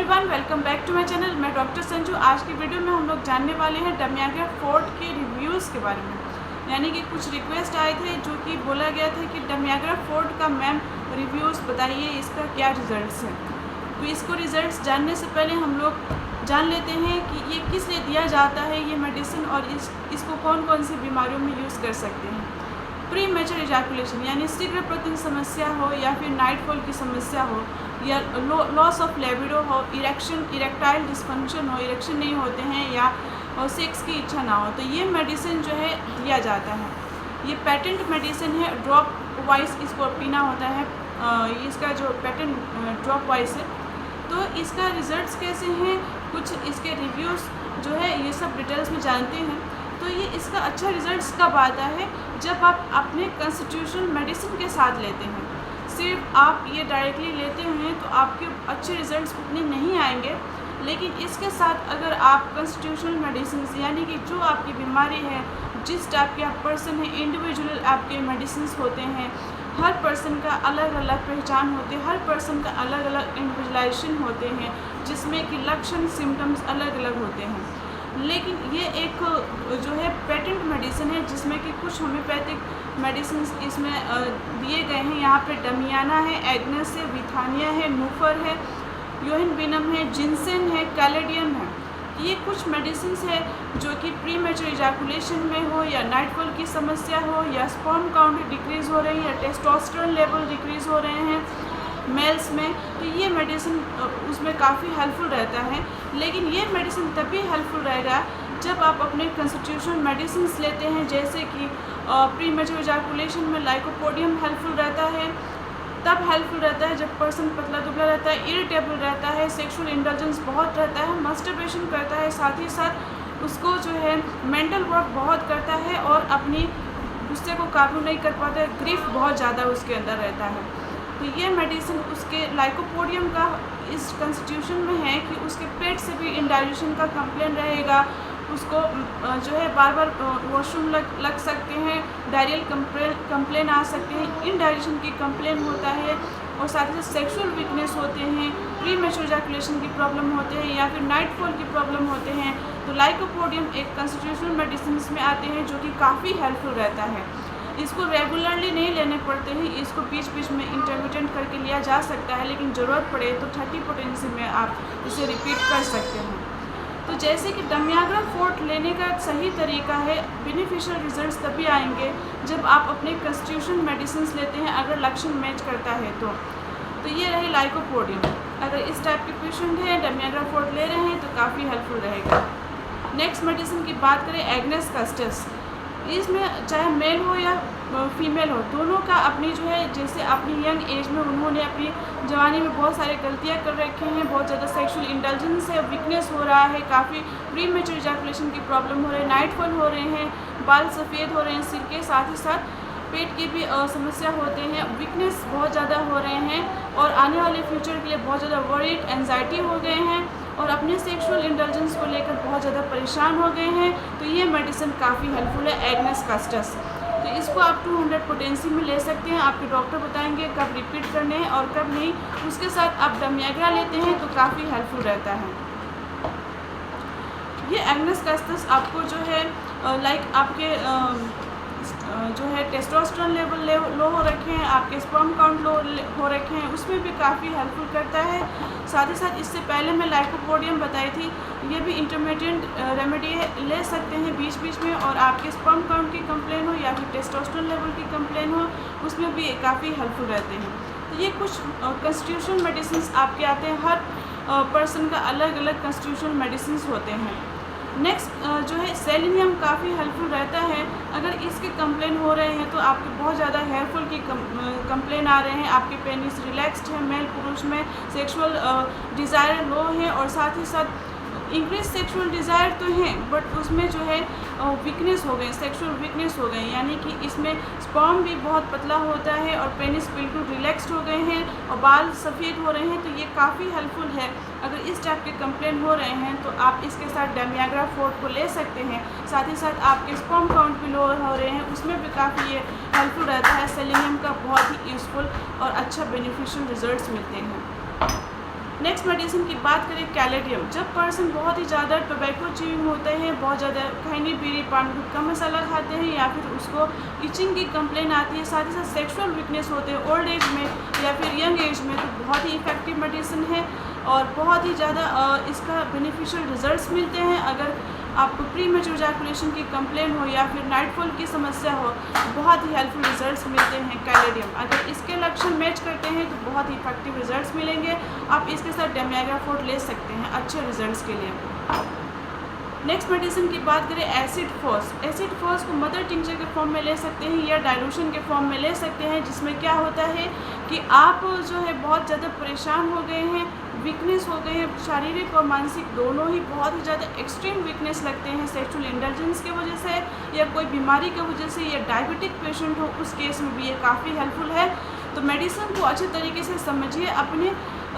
Everyone, welcome back to my channel. मैं doctor Sanju. आज की वीडियो में हम लोग जानने वाले हैं डमियाग्रा फोर्ट के रिव्यूज़ के बारे में। यानी कि कुछ रिक्वेस्ट आए थे जो कि बोला गया था कि डमियाग्रा फोर्ट का मैम रिव्यूज़ बताइए, इसका क्या रिज़ल्ट्स हैं। तो इसको रिज़ल्ट्स जानने से पहले हम लोग जान लेते हैं कि ये किस लिए दिया जाता है ये मेडिसिन, और इसको कौन कौन सी बीमारियों में यूज़ कर सकते हैं। प्री मैच्योर इजैकुलेशन यानी शीघ्र प्रजनन समस्या हो, या फिर नाइटफॉल की समस्या हो, या लॉस ऑफ लिबिडो हो, इरेक्टाइल डिस्फंक्शन हो, इरेक्शन नहीं होते हैं, या सेक्स की इच्छा ना हो, तो ये मेडिसिन जो है दिया जाता है। ये पेटेंट मेडिसिन है, ड्रॉप वाइज इसको पीना होता है। इसका जो पेटेंट ड्रॉप वाइज है, तो इसका रिजल्ट्स कैसे हैं, कुछ इसके रिव्यूज़ जो है ये सब डिटेल्स में जानते हैं। तो ये इसका अच्छा रिजल्ट्स कब आता है, जब आप अपने कॉन्स्टिट्यूशनल मेडिसिन के साथ लेते हैं। सिर्फ आप ये डायरेक्टली लेते हैं तो आपके अच्छे रिजल्ट्स उतने नहीं आएंगे, लेकिन इसके साथ अगर आप कॉन्स्टिट्यूशनल मेडिसिन यानी कि जो आपकी बीमारी है, जिस टाइप के आप पर्सन है, इंडिविजुअल आपके मेडिसिन होते हैं। हर पर्सन का अलग अलग पहचान होते हैं, हर पर्सन का अलग अलग इंडिविजुअलाइजेशन होते हैं, जिसमें कि लक्षण सिम्टम्स अलग अलग होते हैं। लेकिन ये एक जो है पेटेंट मेडिसिन है, जिसमें कि कुछ होम्योपैथिक मेडिसिन इसमें दिए गए हैं। यहाँ पे डमियाना है, एग्नेस है, विथानिया है, नूफर है, योहिनबिनम है, जिनसेन है, कैलेडियम है। ये कुछ मेडिसिन है जो कि प्री मैच्योर इजैकुलेशन में हो, या नाइटफॉल की समस्या हो, या स्पर्म काउंट डिक्रीज़ हो रही है, या टेस्टोस्टेरोन लेवल डिक्रीज़ हो रहे हैं मेल्स में, तो ये मेडिसिन उसमें काफ़ी हेल्पफुल रहता है। लेकिन ये मेडिसिन तभी हेल्पफुल रहेगा जब आप अपने कॉन्स्टिट्यूशनल मेडिसिन लेते हैं, जैसे कि प्री मैच्योर इजैकुलेशन में लाइकोपोडियम हेल्पफुल रहता है। तब हेल्पफुल रहता है जब पर्सन पतला दुबला रहता है, इरिटेबल रहता है, सेक्सुअल इंडल्जेंस बहुत रहता है, मस्टरबेशन करता है, साथ ही साथ उसको जो है मेंटल वर्क बहुत करता है, और अपनी गुस्से को काबू नहीं कर पाता है, ग्रीफ बहुत ज़्यादा उसके अंदर रहता है। तो ये मेडिसिन उसके लाइकोपोडियम का इस कॉन्स्टिट्यूशन में है कि उसके पेट से भी इंडाइजेशन का कंप्लेन रहेगा, उसको जो है बार बार वॉशरूम लग सकते हैं, डायरियल कंप्लेन आ सकते हैं, इनडाइजेशन की कंप्लेन होता है, और साथ ही साथ सेक्सुअल वीकनेस होते हैं, प्री मैच्योर इजैकुलेशन की प्रॉब्लम होते हैं, या फिर नाइटफॉल की प्रॉब्लम होते हैं। तो लाइकोपोडियम एक कॉन्स्टिट्यूशनल मेडिसिन में आते हैं जो कि काफ़ी हेल्पफुल रहता है। इसको रेगुलरली नहीं लेने पड़ते हैं, इसको बीच बीच में इंटरमिटेंट करके लिया जा सकता है, लेकिन ज़रूरत पड़े तो 30 पोटेंसी में आप इसे रिपीट कर सकते हैं। तो जैसे कि डमियाग्रा फोर्ट लेने का सही तरीका है, बेनिफिशियल रिजल्ट्स तभी आएंगे जब आप अपने कॉन्स्टिट्यूशनल मेडिसिन लेते हैं, अगर लक्षण मैच करता है तो ये रहे लाइकोपोडियम। अगर इस टाइप के पेशेंट हैं, डमियाग्रा फोर्ट ले रहे हैं, तो काफ़ी हेल्पफुल रहेगा। नेक्स्ट मेडिसिन की बात करें, एग्नेस कस्टस। इसमें चाहे मेल हो या फीमेल हो, दोनों का अपनी जो है, जैसे अपनी यंग एज में उन्होंने अपनी जवानी में बहुत सारी गलतियां कर रखी हैं, बहुत ज़्यादा सेक्सुअल इंडल्जेंस है, वीकनेस हो रहा है, काफ़ी प्री मैच्योर इजैकुलेशन की प्रॉब्लम हो रही है, नाइटफॉल हो रहे हैं, बाल सफ़ेद हो रहे हैं सिर के, साथ ही साथ पेट की भी समस्या होते हैं, वीकनेस बहुत ज़्यादा हो रहे हैं, और आने वाले फ्यूचर के लिए बहुत ज़्यादा वरीड एंजाइटी हो गए हैं, और अपने सेक्सुअल इंडल्जेंस को लेकर बहुत ज़्यादा परेशान हो गए हैं। तो ये मेडिसिन काफ़ी हेल्पफुल है, एग्नेस कस्टस। तो इसको आप 200 पोटेंसी में ले सकते हैं। आपके डॉक्टर बताएंगे कब रिपीट करने हैं और कब नहीं। उसके साथ आप डमियाग्रा लेते हैं तो काफ़ी हेल्पफुल रहता है। ये एग्नेस कस्टस आपको जो है आपके जो है टेस्टोस्टेरोन लेवल लो हो रखे हैं, आपके स्पर्म काउंट लो हो रखे हैं, उसमें भी काफ़ी हेल्पफुल करता है। साथ ही साथ इससे पहले मैं लाइकोपोडियम बताई थी, ये भी इंटरमीडिएट रेमेडी है, ले सकते हैं बीच बीच में, और आपके स्पर्म काउंट की कंप्लेन हो या फिर टेस्टोस्टेरोन लेवल की कंप्लेन हो, उसमें भी काफ़ी हेल्पफुल रहते हैं। तो ये कुछ कॉन्स्टिट्यूशनल मेडिसिन आपके आते हैं, हर पर्सन का अलग अलग कॉन्स्टिट्यूशनल मेडिसिन होते हैं। नेक्स्ट जो है सेलेनियम काफ़ी हेल्पफुल रहता है। अगर इसके कंप्लेन हो रहे हैं तो आपके बहुत ज़्यादा हेयरफॉल की कंप्लेन आ रहे हैं, आपके पेनिस रिलैक्स्ड है, मेल पुरुष में सेक्सुअल डिज़ायर लो है, और साथ ही साथ इंक्रीज सेक्सुअल डिज़ायर तो हैं, बट उसमें जो है वीकनेस हो गई, सेक्सुअल वीकनेस हो गई, यानी कि इसमें स्पर्म भी बहुत पतला होता है, और पेनिस बिल्कुल रिलैक्स्ड हो गए हैं, और बाल सफ़ेद हो रहे हैं। तो ये काफ़ी हेल्पफुल है। अगर इस टाइप के कंप्लेन हो रहे हैं तो आप इसके साथ डमियाग्रा फोर्ट को ले सकते हैं। साथ ही साथ आपके स्पर्म काउंट भी लो हो रहे हैं, उसमें भी काफ़ी ये हेल्पफुल रहता है। सेलेनियम का बहुत ही यूज़फुल और अच्छा बेनिफिशियल रिजल्ट्स मिलते हैं। नेक्स्ट मेडिसिन की बात करें कैलेडियम। जब पर्सन बहुत ही ज़्यादा टोबैको च्यूइंग होते हैं, बहुत ज़्यादा खैनी बीड़ी पान गुटखा मसाला खाते हैं, या फिर उसको इचिंग की कंप्लेन आती है, साथ ही साथ सेक्सुअल वीकनेस होते हैं ओल्ड एज में या फिर यंग एज में, तो बहुत ही इफ़ेक्टिव मेडिसिन है और बहुत ही ज़्यादा इसका बेनिफिशियल रिजल्ट्स मिलते हैं। अगर आपको प्री मैच्योर इजैकुलेशन की कंप्लेन हो या फिर नाइटफॉल की समस्या हो, बहुत ही हेल्पफुल रिजल्ट्स मिलते हैं कैलेडियम। अगर इसके लक्षण मैच करते हैं तो बहुत ही इफेक्टिव रिजल्ट्स मिलेंगे। आप इसके साथ डेमियाग्रा फोर्ट ले सकते हैं अच्छे रिजल्ट्स के लिए। नेक्स्ट मेडिसिन की बात करें एसिड फोर्स। एसिड फोर्स को मदर टिंचर के फॉर्म में ले सकते हैं या डाइल्यूशन के फॉर्म में ले सकते हैं, जिसमें क्या होता है कि आप जो है बहुत ज़्यादा परेशान हो गए हैं, वीकनेस हो गए हैं, शारीरिक और मानसिक दोनों ही बहुत ही ज़्यादा एक्सट्रीम वीकनेस लगते हैं सेक्सुअल इंडल्जेंस की वजह से या कोई बीमारी की वजह से या डायबिटिक पेशेंट हो, उस केस में भी ये काफ़ी हेल्पफुल है। तो मेडिसिन को अच्छे तरीके से समझिए, अपने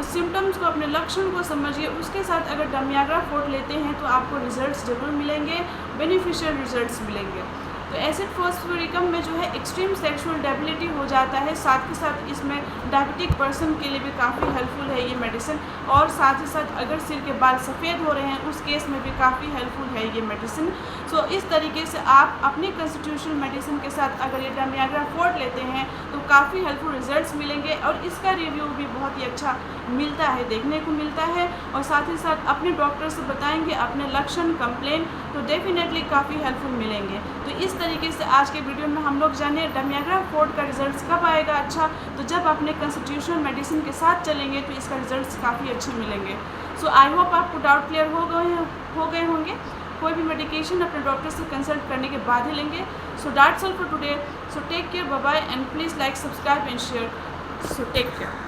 सिम्टम्स को, अपने लक्षण को समझिए, उसके साथ अगर डेमियाग्रा फोर्ट लेते हैं तो आपको रिजल्ट्स ज़रूर मिलेंगे, बेनिफिशियल रिजल्ट्स मिलेंगे। तो एसिड फॉस्फोरिकम में जो है एक्सट्रीम सेक्सुअल डेबिलिटी हो जाता है, साथ के साथ इसमें डायबिटिक पर्सन के लिए भी काफ़ी हेल्पफुल है ये मेडिसिन, और साथ ही साथ अगर सिर के बाल सफ़ेद हो रहे हैं उस केस में भी काफ़ी हेल्पफुल है ये मेडिसिन। सो इस तरीके से आप अपनी कंस्टिट्यूशनल मेडिसिन के साथ अगर ये डेमियाग्रा फोर्ट लेते हैं तो काफ़ी हेल्पफुल रिजल्ट्स मिलेंगे, और इसका रिव्यू भी बहुत ही अच्छा मिलता है, देखने को मिलता है। और साथ ही साथ अपने डॉक्टर से बताएंगे अपने लक्षण, कंप्लेन, तो डेफिनेटली काफ़ी हेल्पफुल मिलेंगे। तो इस तरीके से आज के वीडियो में हम लोग जाने डेमियाग्रा फोर्ट का रिजल्ट्स कब आएगा अच्छा, तो जब अपने कंस्टिट्यूशनल मेडिसिन के साथ चलेंगे तो इसका रिजल्ट्स काफ़ी अच्छे मिलेंगे। सो आई होप आपको डाउट क्लियर हो गए होंगे। कोई भी मेडिकेशन अपने डॉक्टर से कंसल्ट करने के बाद ही लेंगे। So that's all for today. So take care, bye bye, and please like, subscribe and share. So take care.